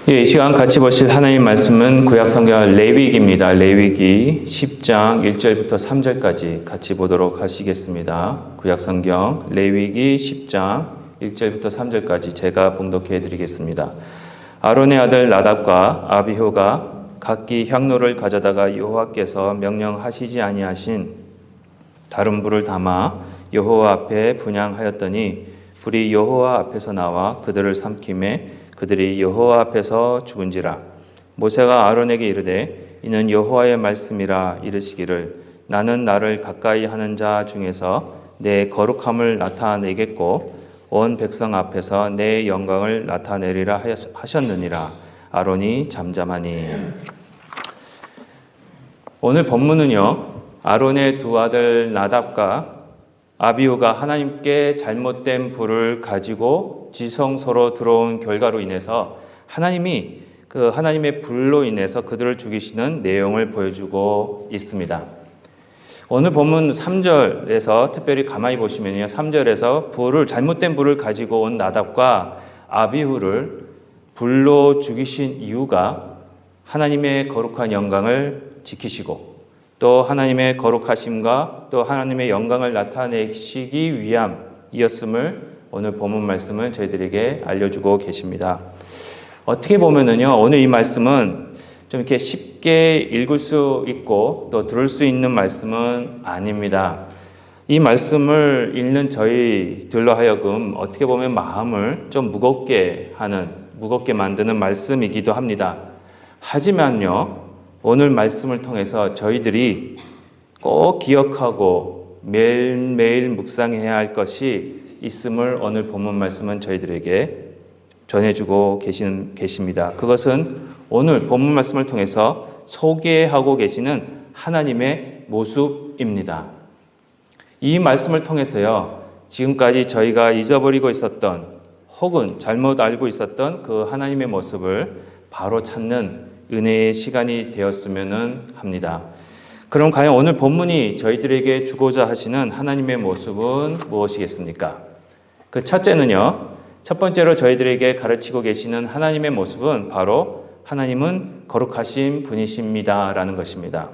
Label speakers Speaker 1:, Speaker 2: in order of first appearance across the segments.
Speaker 1: 이 시간 같이 보실 하나님 말씀은 구약 성경 레위기입니다. 레위기 10장 1절부터 3절까지 같이 보도록 하시겠습니다. 구약 성경 레위기 10장 1절부터 3절까지 제가 봉독해 드리겠습니다. 아론의 아들 나답과 아비후가 각기 향로를 가져다가 여호와께서 명령하시지 아니하신 다른 불을 담아 여호와 앞에 분향하였더니 불이 여호와 앞에서 나와 그들을 삼키매 그들이 여호와 앞에서 죽은지라. 모세가 아론에게 이르되 이는 여호와의 말씀이라 이르시기를 나는 나를 가까이 하는 자 중에서 내 거룩함을 나타내겠고 온 백성 앞에서 내 영광을 나타내리라 하셨느니라. 아론이 잠잠하니. 오늘 본문은요, 아론의 두 아들 나답과 아비후가 하나님께 잘못된 불을 가지고 지성소로 들어온 결과로 인해서 하나님이 그 하나님의 불로 인해서 그들을 죽이시는 내용을 보여주고 있습니다. 오늘 본문 3절에서 특별히 가만히 보시면요, 3절에서 잘못된 불을 가지고 온 나답과 아비후를 불로 죽이신 이유가 하나님의 거룩한 영광을 지키시고 또 하나님의 거룩하심과 또 하나님의 영광을 나타내시기 위함이었음을 오늘 본문 말씀은 저희들에게 알려주고 계십니다. 어떻게 보면은요, 오늘 이 말씀은 좀 이렇게 쉽게 읽을 수 있고 또 들을 수 있는 말씀은 아닙니다. 이 말씀을 읽는 저희들로 하여금 어떻게 보면 마음을 좀 무겁게 만드는 말씀이기도 합니다. 하지만요, 오늘 말씀을 통해서 저희들이 꼭 기억하고 매일매일 묵상해야 할 것이 있음을 오늘 본문 말씀은 저희들에게 전해주고 계십니다. 그것은 오늘 본문 말씀을 통해서 소개하고 계시는 하나님의 모습입니다. 이 말씀을 통해서요, 지금까지 저희가 잊어버리고 있었던 혹은 잘못 알고 있었던 그 하나님의 모습을 바로 찾는 은혜의 시간이 되었으면 합니다. 그럼 과연 오늘 본문이 저희들에게 주고자 하시는 하나님의 모습은 무엇이겠습니까? 그 첫째는요, 첫 번째로 저희들에게 가르치고 계시는 하나님의 모습은 바로 하나님은 거룩하신 분이십니다라는 것입니다.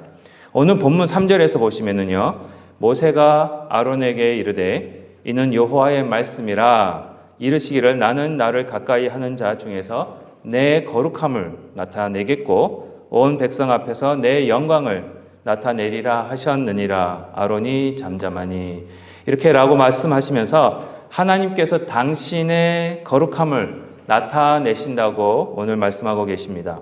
Speaker 1: 오늘 본문 3절에서 보시면은요, 모세가 아론에게 이르되 이는 여호와의 말씀이라 이르시기를 나는 나를 가까이 하는 자 중에서 내 거룩함을 나타내겠고 온 백성 앞에서 내 영광을 나타내리라 하셨느니라. 아론이 잠잠하니. 이렇게라고 말씀하시면서 하나님께서 당신의 거룩함을 나타내신다고 오늘 말씀하고 계십니다.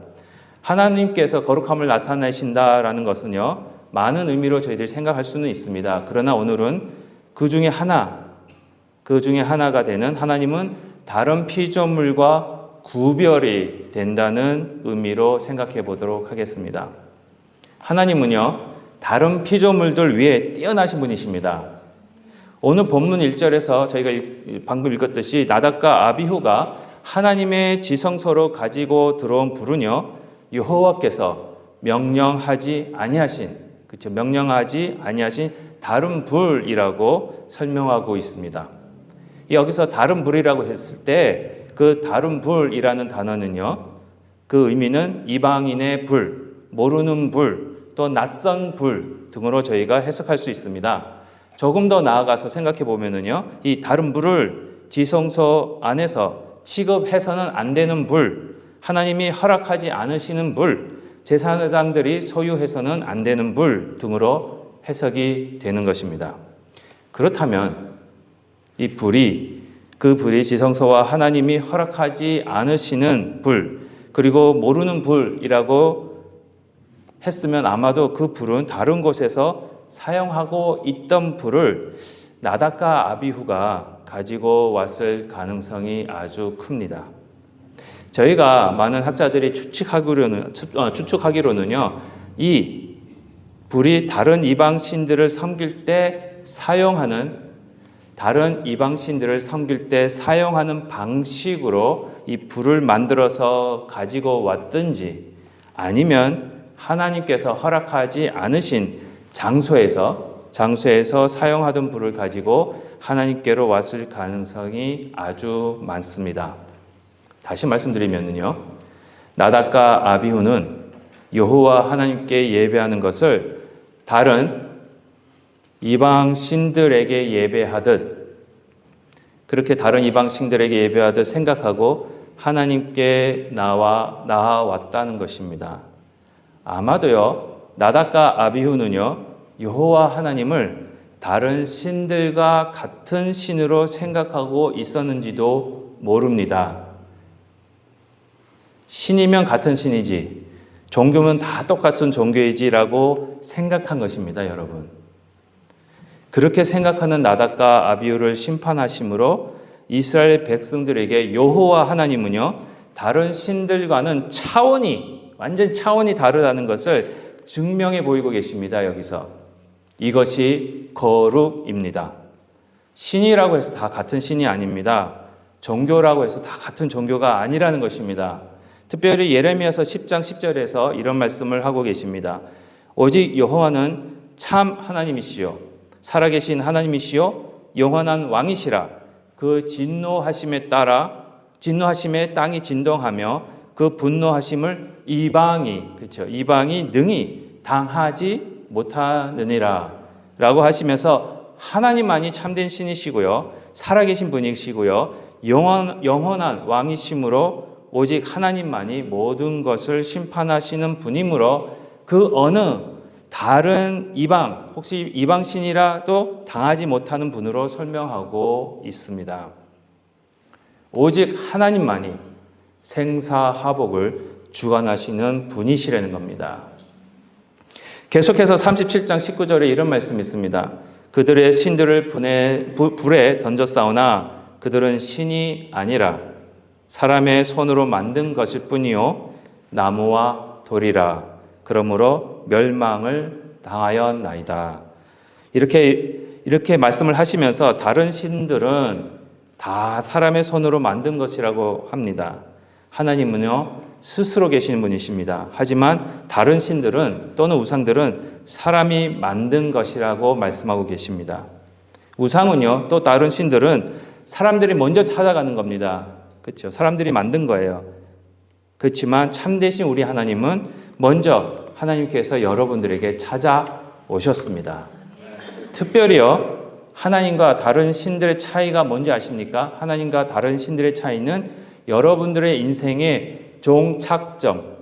Speaker 1: 하나님께서 거룩함을 나타내신다라는 것은요, 많은 의미로 저희들이 생각할 수는 있습니다. 그러나 오늘은 그 중에 하나가 되는 하나님은 다른 피조물과 구별이 된다는 의미로 생각해 보도록 하겠습니다. 하나님은요, 다른 피조물들 위에 뛰어나신 분이십니다. 오늘 본문 1절에서 저희가 방금 읽었듯이 나답과 아비후가 하나님의 지성소로 가지고 들어온 불은요, 여호와께서 명령하지 아니하신 다른 불이라고 설명하고 있습니다. 여기서 다른 불이라고 했을 때 그 다른 불이라는 단어는요, 그 의미는 이방인의 불, 모르는 불, 또 낯선 불 등으로 저희가 해석할 수 있습니다. 조금 더 나아가서 생각해 보면은요, 이 다른 불을 지성소 안에서 취급해서는 안 되는 불, 하나님이 허락하지 않으시는 불, 제사장들이 소유해서는 안 되는 불 등으로 해석이 되는 것입니다. 그렇다면 이 그 불이 지성소와 하나님이 허락하지 않으시는 불, 그리고 모르는 불이라고 했으면 아마도 그 불은 다른 곳에서 사용하고 있던 불을 나답과 아비후가 가지고 왔을 가능성이 아주 큽니다. 저희가 많은 학자들이 추측하기로는요, 이 불이 다른 이방신들을 섬길 때 사용하는 방식으로 이 불을 만들어서 가지고 왔든지 아니면 하나님께서 허락하지 않으신 장소에서 사용하던 불을 가지고 하나님께로 왔을 가능성이 아주 많습니다. 다시 말씀드리면요, 나답과 아비후는 여호와 하나님께 예배하는 것을 다른 이방 신들에게 예배하듯, 그렇게 다른 이방 신들에게 예배하듯 생각하고 하나님께 나아왔다는 것입니다. 아마도요, 나답과 아비후는요, 여호와 하나님을 다른 신들과 같은 신으로 생각하고 있었는지도 모릅니다. 신이면 같은 신이지, 종교면 다 똑같은 종교이지라고 생각한 것입니다, 여러분. 그렇게 생각하는 나답과 아비후를 심판하심으로 이스라엘 백성들에게 여호와 하나님은요, 다른 신들과는 완전 차원이 다르다는 것을 증명해 보이고 계십니다, 여기서. 이것이 거룩입니다. 신이라고 해서 다 같은 신이 아닙니다. 종교라고 해서 다 같은 종교가 아니라는 것입니다. 특별히 예레미야서 10장 10절에서 이런 말씀을 하고 계십니다. 오직 여호와는 참 하나님이시요 살아계신 하나님이시요 영원한 왕이시라. 그 진노하심에 땅이 진동하며 그 분노하심을 이방이 능히 당하지 못하느니라 라고 하시면서 하나님만이 참된 신이시고요, 살아계신 분이시고요, 영원한 왕이시므로 오직 하나님만이 모든 것을 심판하시는 분이므로 그 어느 다른 혹시 이방신이라도 당하지 못하는 분으로 설명하고 있습니다. 오직 하나님만이 생사화복을 주관하시는 분이시라는 겁니다. 계속해서 37장 19절에 이런 말씀이 있습니다. 그들의 신들을 불에 던졌사오나 그들은 신이 아니라 사람의 손으로 만든 것일 뿐이요 나무와 돌이라. 그러므로 멸망을 당하였나이다. 이렇게 말씀을 하시면서 다른 신들은 다 사람의 손으로 만든 것이라고 합니다. 하나님은요, 스스로 계시는 분이십니다. 하지만 다른 신들은 또는 우상들은 사람이 만든 것이라고 말씀하고 계십니다. 우상은요, 또 다른 신들은 사람들이 먼저 찾아가는 겁니다. 그렇죠? 사람들이 만든 거예요. 그렇지만 참되신 우리 하나님은 먼저 하나님께서 여러분들에게 찾아오셨습니다. 특별히요, 하나님과 다른 신들의 차이가 뭔지 아십니까? 하나님과 다른 신들의 차이는 여러분들의 인생의 종착점,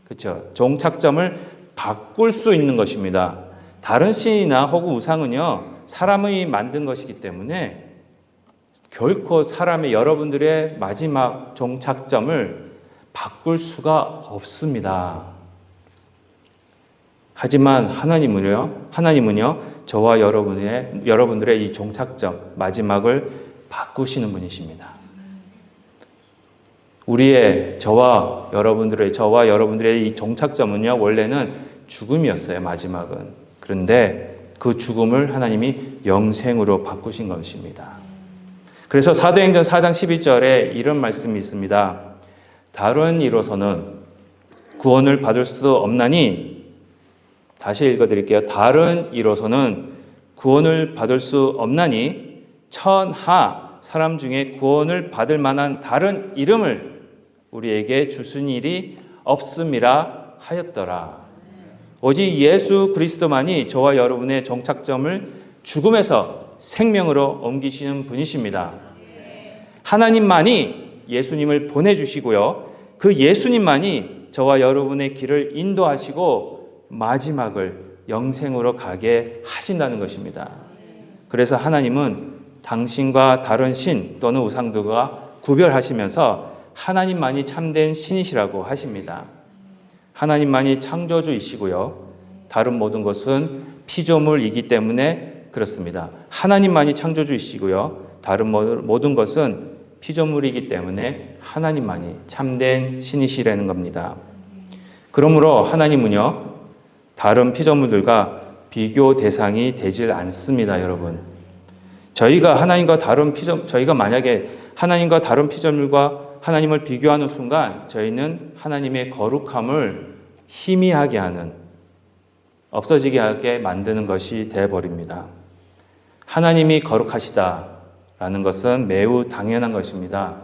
Speaker 1: 그렇죠? 종착점을 바꿀 수 있는 것입니다. 다른 신이나 혹은 우상은요, 사람이 만든 것이기 때문에 결코 여러분들의 마지막 종착점을 바꿀 수가 없습니다. 하지만 하나님은요, 저와 여러분들의 이 종착점, 마지막을 바꾸시는 분이십니다. 저와 여러분들의 이 종착점은요, 원래는 죽음이었어요, 마지막은. 그런데 그 죽음을 하나님이 영생으로 바꾸신 것입니다. 그래서 사도행전 4장 12절에 이런 말씀이 있습니다. 다른 이로서는 구원을 받을 수 없나니, 다시 읽어드릴게요. 다른 이로서는 구원을 받을 수 없나니 천하 사람 중에 구원을 받을 만한 다른 이름을 우리에게 주신 일이 없음이라 하였더라. 오직 예수 그리스도만이 저와 여러분의 종착점을 죽음에서 생명으로 옮기시는 분이십니다. 하나님만이 예수님을 보내주시고요, 그 예수님만이 저와 여러분의 길을 인도하시고 마지막을 영생으로 가게 하신다는 것입니다. 그래서 하나님은 당신과 다른 신 또는 우상들과 구별하시면서 하나님만이 참된 신이시라고 하십니다. 하나님만이 창조주이시고요, 다른 모든 것은 피조물이기 때문에 그렇습니다. 하나님만이 창조주이시고요, 다른 모든 것은 피조물이기 때문에 하나님만이 참된 신이시라는 겁니다. 그러므로 하나님은요, 다른 피조물들과 비교 대상이 되질 않습니다, 여러분. 저희가 만약에 하나님과 다른 피조물과 하나님을 비교하는 순간 저희는 하나님의 거룩함을 희미하게 하는, 없어지게 하게 만드는 것이 되어버립니다. 하나님이 거룩하시다라는 것은 매우 당연한 것입니다.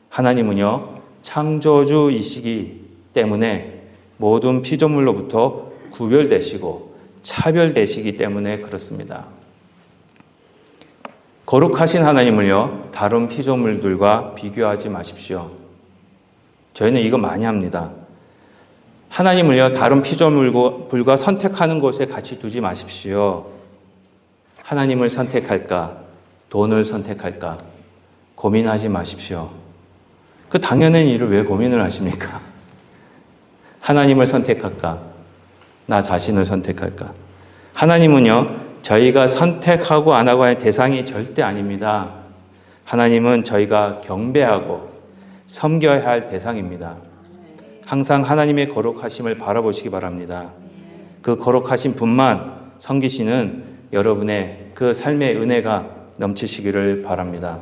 Speaker 1: 하나님은요, 창조주이시기 때문에 모든 피조물로부터 구별되시고 차별되시기 때문에 그렇습니다. 거룩하신 하나님을요, 다른 피조물들과 비교하지 마십시오. 저희는 이거 많이 합니다. 하나님을요, 다른 피조물과 선택하는 곳에 같이 두지 마십시오. 하나님을 선택할까? 돈을 선택할까? 고민하지 마십시오. 그 당연한 일을 왜 고민을 하십니까? 하나님을 선택할까? 나 자신을 선택할까? 하나님은요, 저희가 선택하고 안 하고 하는 대상이 절대 아닙니다. 하나님은 저희가 경배하고 섬겨야 할 대상입니다. 항상 하나님의 거룩하심을 바라보시기 바랍니다. 그 거룩하신 분만 섬기시는 여러분의 그 삶의 은혜가 넘치시기를 바랍니다.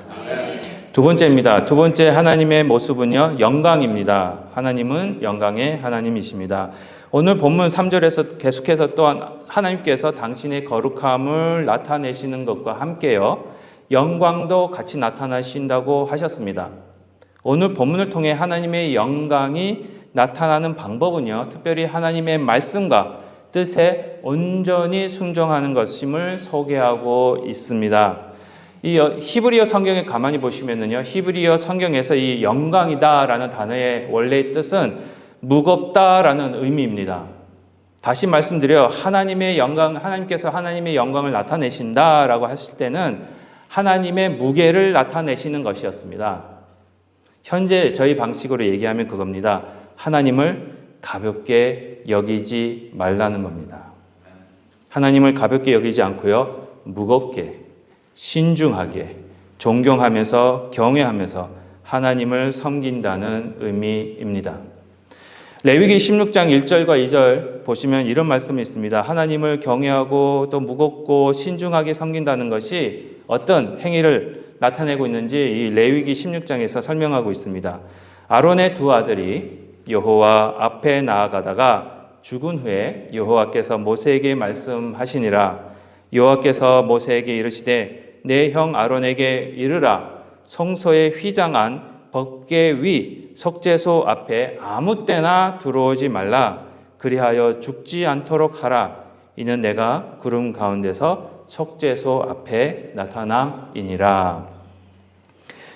Speaker 1: 두 번째입니다. 두 번째 하나님의 모습은요, 영광입니다. 하나님은 영광의 하나님이십니다. 오늘 본문 3절에서 계속해서 또한 하나님께서 당신의 거룩함을 나타내시는 것과 함께요, 영광도 같이 나타나신다고 하셨습니다. 오늘 본문을 통해 하나님의 영광이 나타나는 방법은요, 특별히 하나님의 말씀과 뜻에 온전히 순종하는 것임을 소개하고 있습니다. 이 히브리어 성경에 가만히 보시면은요, 히브리어 성경에서 이 영광이다라는 단어의 원래의 뜻은 무겁다라는 의미입니다. 다시 말씀드려, 하나님의 영광, 하나님께서 하나님의 영광을 나타내신다라고 하실 때는 하나님의 무게를 나타내시는 것이었습니다. 현재 저희 방식으로 얘기하면 그겁니다. 하나님을 가볍게 여기지 말라는 겁니다. 하나님을 가볍게 여기지 않고요, 무겁게, 신중하게, 존경하면서 경외하면서 하나님을 섬긴다는 의미입니다. 레위기 16장 1절과 2절 보시면 이런 말씀이 있습니다. 하나님을 경외하고 또 무겁고 신중하게 섬긴다는 것이 어떤 행위를 나타내고 있는지 이 레위기 16장에서 설명하고 있습니다. 아론의 두 아들이 여호와 앞에 나아가다가 죽은 후에 여호와께서 모세에게 말씀하시니라. 여호와께서 모세에게 이르시되 내 형 아론에게 이르라. 성소의 휘장한 법궤 위 속죄소 앞에 아무 때나 들어오지 말라. 그리하여 죽지 않도록 하라. 이는 내가 구름 가운데서 속죄소 앞에 나타남이니라.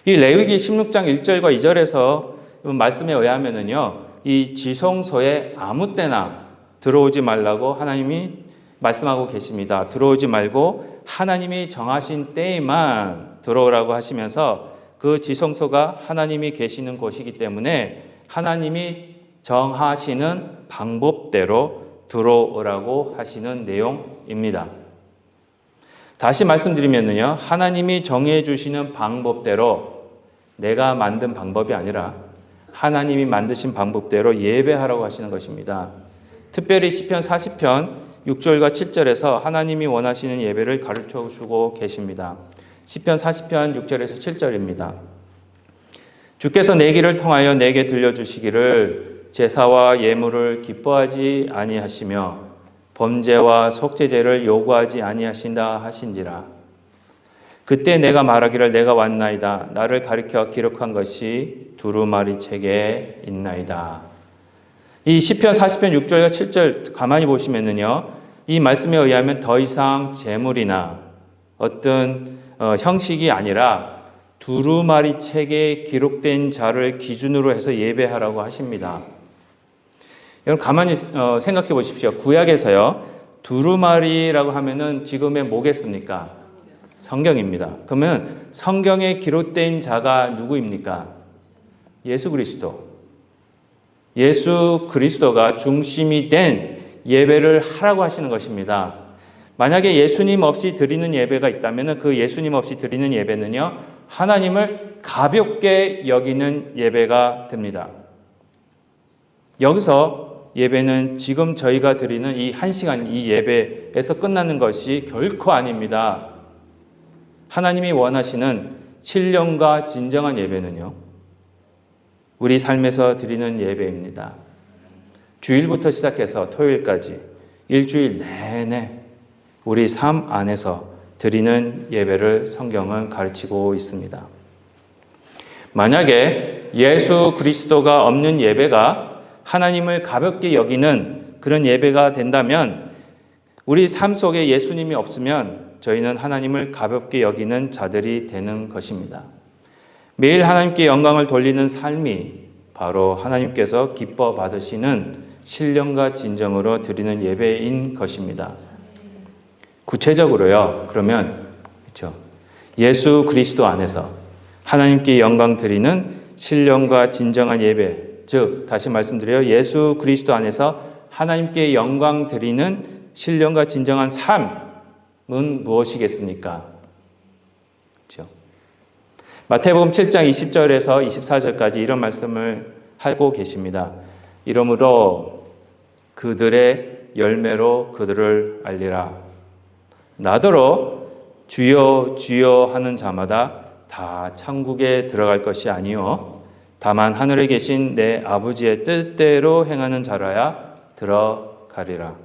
Speaker 1: 이 레위기 16장 1절과 2절에서 말씀에 의하면은요, 이 지성소에 아무 때나 들어오지 말라고 하나님이 말씀하고 계십니다. 들어오지 말고 하나님이 정하신 때에만 들어오라고 하시면서 그 지성소가 하나님이 계시는 곳이기 때문에 하나님이 정하시는 방법대로 들어오라고 하시는 내용입니다. 다시 말씀드리면요, 하나님이 정해 주시는 방법대로, 내가 만든 방법이 아니라 하나님이 만드신 방법대로 예배하라고 하시는 것입니다. 특별히 시편 40편 6절과 7절에서 하나님이 원하시는 예배를 가르쳐 주고 계십니다. 시편 40편 6절에서 7절입니다. 주께서 내 길을 통하여 내게 들려주시기를 제사와 예물을 기뻐하지 아니하시며 범죄와 속죄제를 요구하지 아니하신다 하신지라. 그때 내가 말하기를 내가 왔나이다. 나를 가리켜 기록한 것이 두루마리 책에 있나이다. 이 시편 40편 6절과 7절 가만히 보시면은요, 이 말씀에 의하면 더 이상 제물이나 어떤 형식이 아니라 두루마리 책에 기록된 자를 기준으로 해서 예배하라고 하십니다. 여러분 가만히 생각해 보십시오. 구약에서요, 두루마리라고 하면은 지금의 뭐겠습니까? 성경입니다. 그러면 성경에 기록된 자가 누구입니까? 예수 그리스도. 예수 그리스도가 중심이 된 예배를 하라고 하시는 것입니다. 만약에 예수님 없이 드리는 예배가 있다면 그 예수님 없이 드리는 예배는요, 하나님을 가볍게 여기는 예배가 됩니다. 여기서 예배는 지금 저희가 드리는 이 1시간 이 예배에서 끝나는 것이 결코 아닙니다. 하나님이 원하시는 신령과 진정한 예배는요, 우리 삶에서 드리는 예배입니다. 주일부터 시작해서 토요일까지 일주일 내내 우리 삶 안에서 드리는 예배를 성경은 가르치고 있습니다. 만약에 예수 그리스도가 없는 예배가 하나님을 가볍게 여기는 그런 예배가 된다면, 우리 삶 속에 예수님이 없으면 저희는 하나님을 가볍게 여기는 자들이 되는 것입니다. 매일 하나님께 영광을 돌리는 삶이 바로 하나님께서 기뻐 받으시는 신령과 진정으로 드리는 예배인 것입니다. 구체적으로요, 그러면 그렇죠, 예수 그리스도 안에서 하나님께 영광 드리는 신령과 진정한 예배, 즉 다시 말씀드려요, 예수 그리스도 안에서 하나님께 영광 드리는 신령과 진정한 삶은 무엇이겠습니까? 그렇죠? 마태복음 7장 20절에서 24절까지 이런 말씀을 하고 계십니다. 이러므로 그들의 열매로 그들을 알리라. 나더러 주여 주여 하는 자마다 다 천국에 들어갈 것이 아니요 다만 하늘에 계신 내 아버지의 뜻대로 행하는 자라야 들어가리라.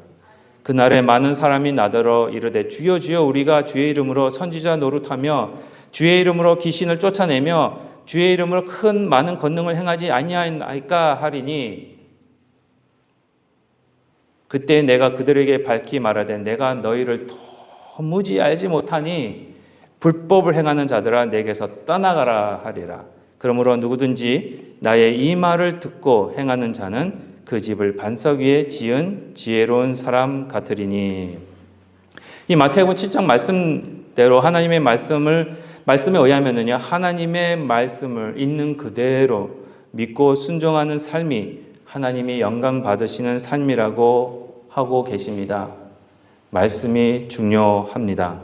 Speaker 1: 그날에 많은 사람이 나더러 이르되 주여 주여 우리가 주의 이름으로 선지자 노릇하며 주의 이름으로 귀신을 쫓아내며 주의 이름으로 큰 많은 권능을 행하지 아니하였나이까 하리니, 그때 내가 그들에게 밝히 말하되 내가 너희를 도무지 알지 못하니 불법을 행하는 자들아 내게서 떠나가라 하리라. 그러므로 누구든지 나의 이 말을 듣고 행하는 자는 그 집을 반석 위에 지은 지혜로운 사람 같으리니. 이 마태복음 7장 말씀대로 하나님의 말씀에 의하면은요, 하나님의 말씀을 있는 그대로 믿고 순종하는 삶이 하나님이 영광 받으시는 삶이라고 하고 계십니다. 말씀이 중요합니다.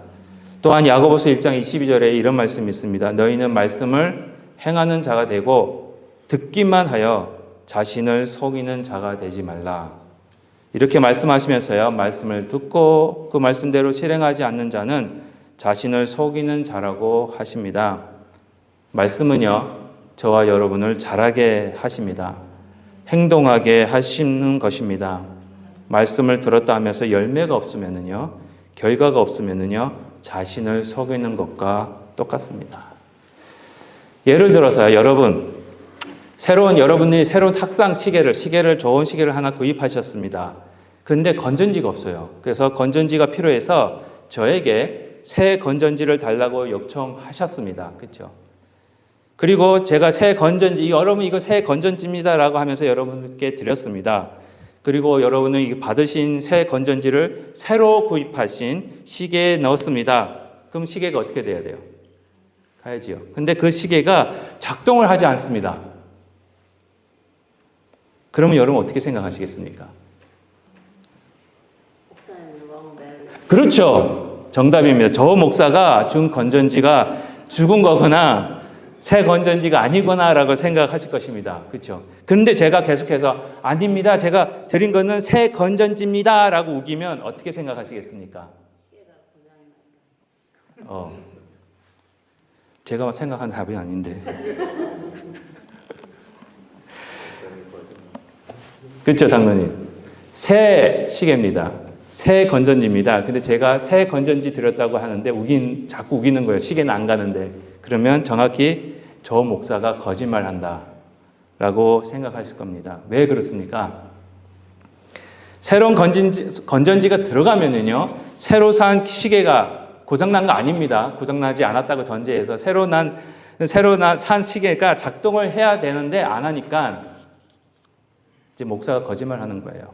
Speaker 1: 또한 야고보서 1장 22절에 이런 말씀이 있습니다. 너희는 말씀을 행하는 자가 되고 듣기만 하여 자신을 속이는 자가 되지 말라. 이렇게 말씀하시면서요, 말씀을 듣고 그 말씀대로 실행하지 않는 자는 자신을 속이는 자라고 하십니다. 말씀은요, 저와 여러분을 자라게 하십니다. 행동하게 하시는 것입니다. 말씀을 들었다 하면서 열매가 없으면은요, 결과가 없으면은요, 자신을 속이는 것과 똑같습니다. 예를 들어서 여러분들이 새로운 탁상 시계를 좋은 시계를 하나 구입하셨습니다. 그런데 건전지가 없어요. 그래서 건전지가 필요해서 저에게 새 건전지를 달라고 요청하셨습니다. 그렇죠? 그리고 제가 새 건전지, 여러분 이거 새 건전지입니다라고 하면서 여러분께 드렸습니다. 그리고 여러분은 이 받으신 새 건전지를 새로 구입하신 시계에 넣었습니다. 그럼 시계가 어떻게 돼야 돼요? 가야지요. 근데 그 시계가 작동을 하지 않습니다. 그러면 여러분 어떻게 생각하시겠습니까? 그렇죠. 정답입니다. 저 목사가 준 건전지가 죽은 거거나 새 건전지가 아니구나라고 생각하실 것입니다. 그렇죠? 그런데 제가 계속해서 아닙니다. 제가 드린 거는 새 건전지입니다라고 우기면 어떻게 생각하시겠습니까? 제가 생각한 답이 아닌데. 그렇죠, 장로님? 새 시계입니다. 새 건전지입니다. 근데 제가 새 건전지 드렸다고 하는데 자꾸 우기는 거예요. 시계는 안 가는데. 그러면 정확히 저 목사가 거짓말한다 라고 생각하실 겁니다. 왜 그렇습니까? 새로운 건전지가 들어가면은요, 새로 산 시계가 고장난 거 아닙니다. 고장나지 않았다고 전제해서 새로 산 시계가 작동을 해야 되는데 안 하니까 이제 목사가 거짓말하는 거예요.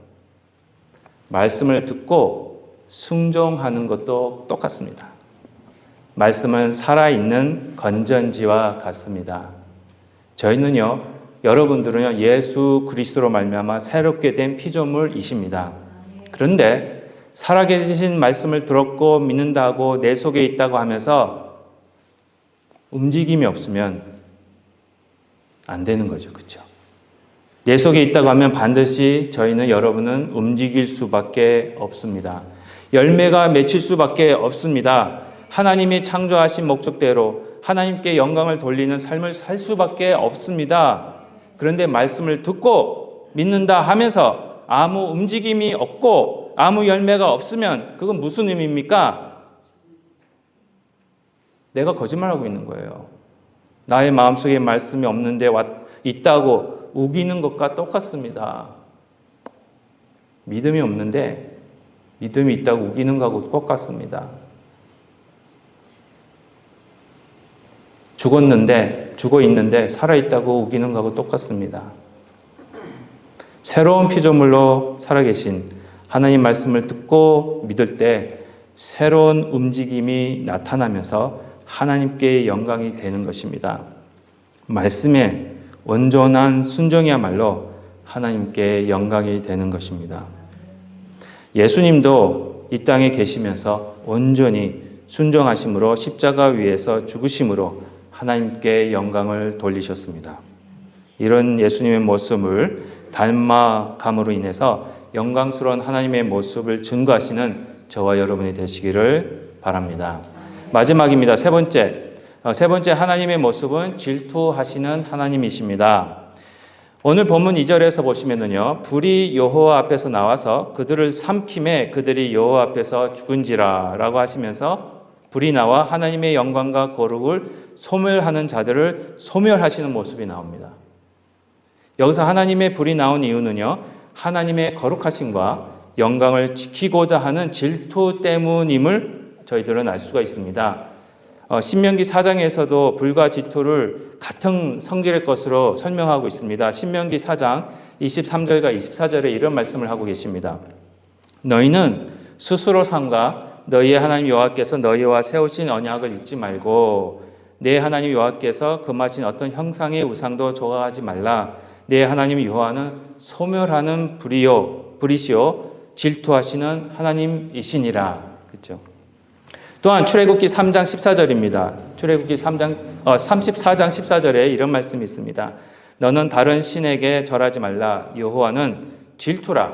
Speaker 1: 말씀을 듣고 순종하는 것도 똑같습니다. 말씀은 살아있는 건전지와 같습니다. 저희는요, 여러분들은요, 예수 그리스도로 말미암아 새롭게 된 피조물이십니다. 그런데 살아계신 말씀을 들었고 믿는다고 내 속에 있다고 하면서 움직임이 없으면 안 되는 거죠. 그렇죠? 내 속에 있다고 하면 반드시 여러분은 움직일 수밖에 없습니다. 열매가 맺힐 수밖에 없습니다. 하나님이 창조하신 목적대로 하나님께 영광을 돌리는 삶을 살 수밖에 없습니다. 그런데 말씀을 듣고 믿는다 하면서 아무 움직임이 없고 아무 열매가 없으면 그건 무슨 의미입니까? 내가 거짓말하고 있는 거예요. 나의 마음속에 말씀이 없는데 있다고 우기는 것과 똑같습니다. 믿음이 없는데 믿음이 있다고 우기는 것하고 똑같습니다. 죽어 있는데 살아있다고 우기는 것하고 똑같습니다. 새로운 피조물로 살아계신 하나님 말씀을 듣고 믿을 때 새로운 움직임이 나타나면서 하나님께 영광이 되는 것입니다. 말씀에 온전한 순종이야말로 하나님께 영광이 되는 것입니다. 예수님도 이 땅에 계시면서 온전히 순종하심으로 십자가 위에서 죽으심으로 하나님께 영광을 돌리셨습니다. 이런 예수님의 모습을 닮아감으로 인해서 영광스러운 하나님의 모습을 증거하시는 저와 여러분이 되시기를 바랍니다. 마지막입니다. 세 번째 하나님의 모습은 질투하시는 하나님이십니다. 오늘 본문 2절에서 보시면은요, 불이 여호와 앞에서 나와서 그들을 삼킴에 그들이 여호와 앞에서 죽은지라 라고 하시면서 불이 나와 하나님의 영광과 거룩을 소멸하는 자들을 소멸하시는 모습이 나옵니다. 여기서 하나님의 불이 나온 이유는요, 하나님의 거룩하심과 영광을 지키고자 하는 질투 때문임을 저희들은 알 수가 있습니다. 신명기 4장에서도 불과 질투를 같은 성질의 것으로 설명하고 있습니다. 신명기 4장 23절과 24절에 이런 말씀을 하고 계십니다. 너희는 스스로 삼가 너희의 하나님 여호와께서 너희와 세우신 언약을 잊지 말고 내 하나님 여호와께서 금하신 어떤 형상의 우상도 조각하지 말라. 내 하나님 여호와는 소멸하는 불이시요 질투하시는 하나님이시니라. 그렇죠? 또한 출애굽기 3장 14절입니다. 출애굽기 34장 14절에 이런 말씀이 있습니다. 너는 다른 신에게 절하지 말라. 여호와는 질투라.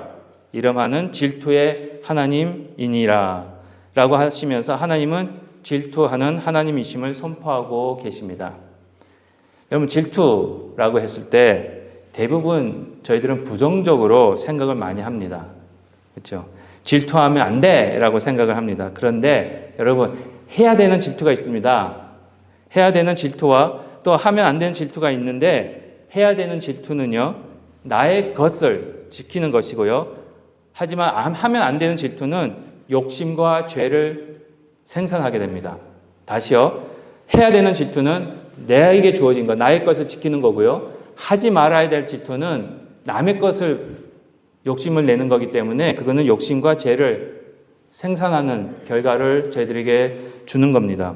Speaker 1: 이름하는 질투의 하나님이니라. 라고 하시면서 하나님은 질투하는 하나님이심을 선포하고 계십니다. 여러분, 질투라고 했을 때 대부분 저희들은 부정적으로 생각을 많이 합니다. 그렇죠? 질투하면 안 돼라고 생각을 합니다. 그런데 여러분, 해야 되는 질투가 있습니다. 해야 되는 질투와 또 하면 안 되는 질투가 있는데, 해야 되는 질투는요, 나의 것을 지키는 것이고요. 하지만 하면 안 되는 질투는 욕심과 죄를 생산하게 됩니다. 다시요. 해야 되는 질투는 내게 주어진 것, 나의 것을 지키는 거고요. 하지 말아야 될 질투는 남의 것을 욕심을 내는 거기 때문에 그거는 욕심과 죄를 생산하는 결과를 저희들에게 주는 겁니다.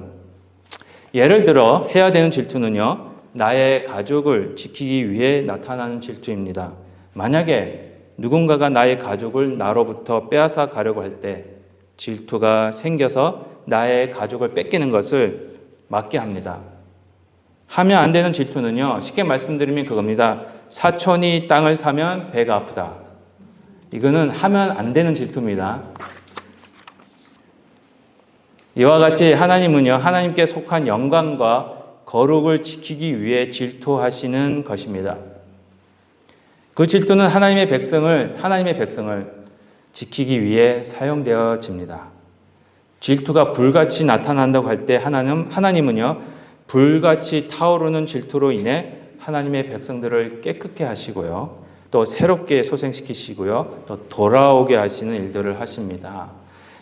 Speaker 1: 예를 들어 해야 되는 질투는요, 나의 가족을 지키기 위해 나타나는 질투입니다. 만약에 누군가가 나의 가족을 나로부터 빼앗아 가려고 할 때 질투가 생겨서 나의 가족을 뺏기는 것을 막게 합니다. 하면 안 되는 질투는요, 쉽게 말씀드리면 그겁니다. 사촌이 땅을 사면 배가 아프다. 이거는 하면 안 되는 질투입니다. 이와 같이 하나님은요, 하나님께 속한 영광과 거룩을 지키기 위해 질투하시는 것입니다. 그 질투는 하나님의 백성을 지키기 위해 사용되어집니다. 질투가 불같이 나타난다고 할 때 하나님은요, 불같이 타오르는 질투로 인해 하나님의 백성들을 깨끗게 하시고요, 또 새롭게 소생시키시고요, 또 돌아오게 하시는 일들을 하십니다.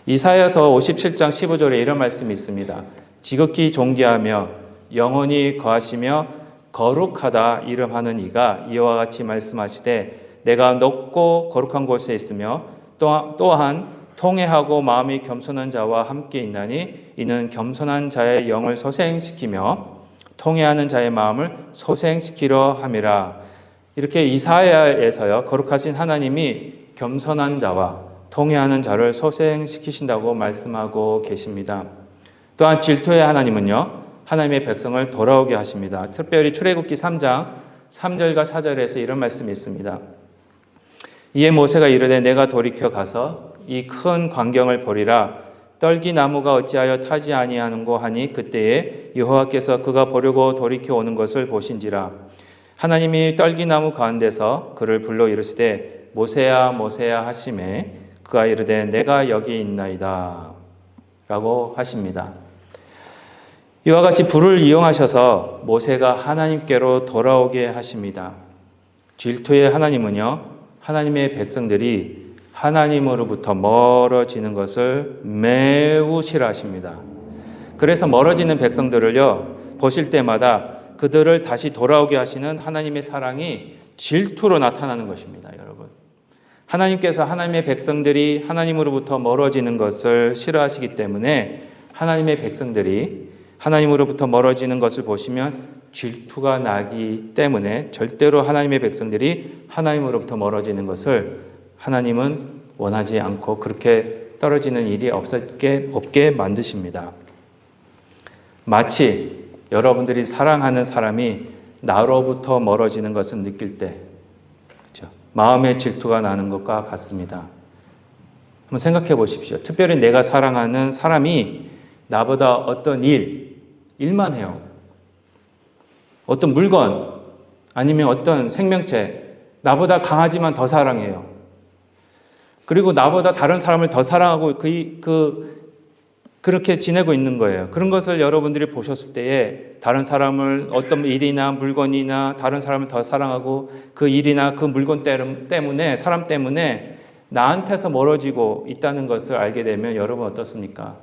Speaker 1: 이사야서 57장 15절에 이런 말씀이 있습니다. 지극히 존귀하며 영원히 거하시며 거룩하다 이름하는 이가 이와 같이 말씀하시되 내가 높고 거룩한 곳에 있으며 또한 통회하고 마음이 겸손한 자와 함께 있나니 이는 겸손한 자의 영을 소생시키며 통회하는 자의 마음을 소생시키려 함이라. 이렇게 이사야에서요, 거룩하신 하나님이 겸손한 자와 통회하는 자를 소생시키신다고 말씀하고 계십니다. 또한 질투의 하나님은요, 하나님의 백성을 돌아오게 하십니다. 특별히 출애굽기 3장 3절과 4절에서 이런 말씀이 있습니다. 이에 모세가 이르되 내가 돌이켜 가서 이 큰 광경을 보리라. 떨기나무가 어찌하여 타지 아니하는고 하니 그때에 여호와께서 그가 보려고 돌이켜 오는 것을 보신지라. 하나님이 떨기나무 가운데서 그를 불러 이르시되 모세야 모세야 하시매 그가 이르되 내가 여기 있나이다 라고 하십니다. 이와 같이 불을 이용하셔서 모세가 하나님께로 돌아오게 하십니다. 질투의 하나님은요, 하나님의 백성들이 하나님으로부터 멀어지는 것을 매우 싫어하십니다. 그래서 멀어지는 백성들을요, 보실 때마다 그들을 다시 돌아오게 하시는 하나님의 사랑이 질투로 나타나는 것입니다, 여러분. 하나님께서 하나님의 백성들이 하나님으로부터 멀어지는 것을 싫어하시기 때문에 하나님의 백성들이 하나님으로부터 멀어지는 것을 보시면 질투가 나기 때문에 절대로 하나님의 백성들이 하나님으로부터 멀어지는 것을 하나님은 원하지 않고 그렇게 떨어지는 일이 없게 만드십니다. 마치 여러분들이 사랑하는 사람이 나로부터 멀어지는 것을 느낄 때 마음의 질투가 나는 것과 같습니다. 한번 생각해 보십시오. 특별히 내가 사랑하는 사람이 나보다 어떤 일만 해요. 어떤 물건, 아니면 어떤 생명체, 나보다 강하지만 더 사랑해요. 그리고 나보다 다른 사람을 더 사랑하고 그렇게 지내고 있는 거예요. 그런 것을 여러분들이 보셨을 때에 다른 사람을 어떤 일이나 물건이나 다른 사람을 더 사랑하고 그 일이나 그 물건 때문에 사람 때문에 나한테서 멀어지고 있다는 것을 알게 되면 여러분 어떻습니까?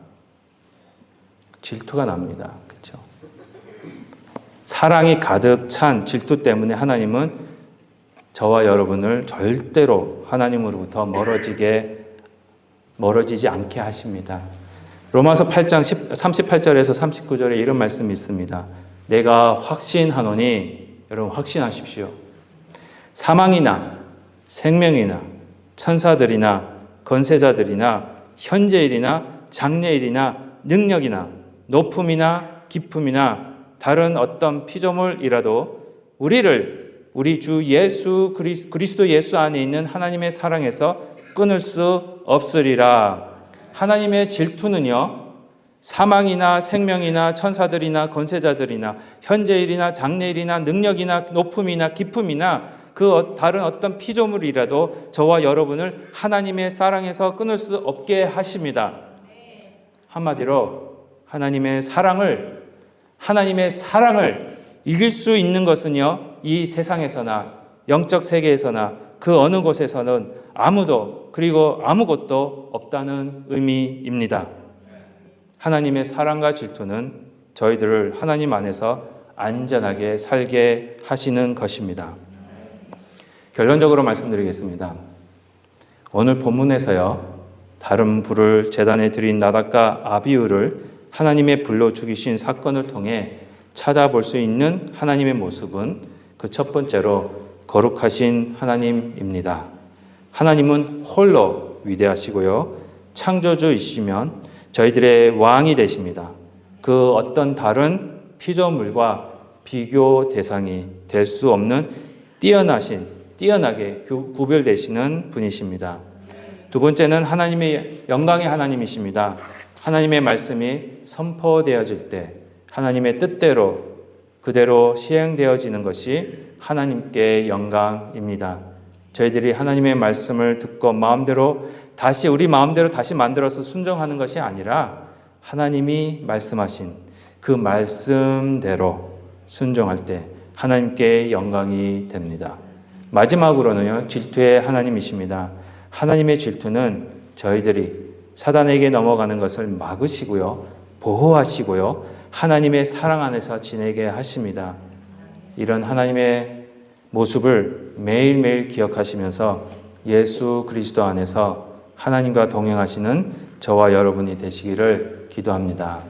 Speaker 1: 질투가 납니다. 그렇죠? 사랑이 가득 찬 질투 때문에 하나님은 저와 여러분을 절대로 하나님으로부터 멀어지지 않게 하십니다. 로마서 8장 38절에서 39절에 이런 말씀이 있습니다. 내가 확신하노니, 여러분 확신하십시오. 사망이나 생명이나 천사들이나 권세자들이나 현재일이나 장래일이나 능력이나 높음이나 깊음이나 다른 어떤 피조물이라도 우리 주 예수 그리스도 예수 안에 있는 하나님의 사랑에서 끊을 수 없으리라. 하나님의 질투는요, 사망이나 생명이나 천사들이나 권세자들이나 현재일이나 장래일이나 능력이나 높음이나 깊음이나 그 다른 어떤 피조물이라도 저와 여러분을 하나님의 사랑에서 끊을 수 없게 하십니다. 한마디로 하나님의 사랑을 이길 수 있는 것은요, 이 세상에서나 영적 세계에서나 그 어느 곳에서는 아무것도 없다는 의미입니다. 하나님의 사랑과 질투는 저희들을 하나님 안에서 안전하게 살게 하시는 것입니다. 결론적으로 말씀드리겠습니다. 오늘 본문에서요, 다른 불을 제단에 드린 나답과 아비후를 하나님의 불로 죽이신 사건을 통해 찾아볼 수 있는 하나님의 모습은 그 첫 번째로 거룩하신 하나님입니다. 하나님은 홀로 위대하시고요, 창조주이시면 저희들의 왕이 되십니다. 그 어떤 다른 피조물과 비교 대상이 될 수 없는 뛰어나게 구별되시는 분이십니다. 두 번째는 하나님의 영광의 하나님이십니다. 하나님의 말씀이 선포되어질 때 하나님의 뜻대로 그대로 시행되어지는 것이 하나님께 영광입니다. 저희들이 하나님의 말씀을 듣고 우리 마음대로 다시 만들어서 순종하는 것이 아니라 하나님이 말씀하신 그 말씀대로 순종할 때 하나님께 영광이 됩니다. 마지막으로는요, 질투의 하나님이십니다. 하나님의 질투는 저희들이 사단에게 넘어가는 것을 막으시고요, 보호하시고요, 하나님의 사랑 안에서 지내게 하십니다. 이런 하나님의 모습을 매일매일 기억하시면서 예수 그리스도 안에서 하나님과 동행하시는 저와 여러분이 되시기를 기도합니다.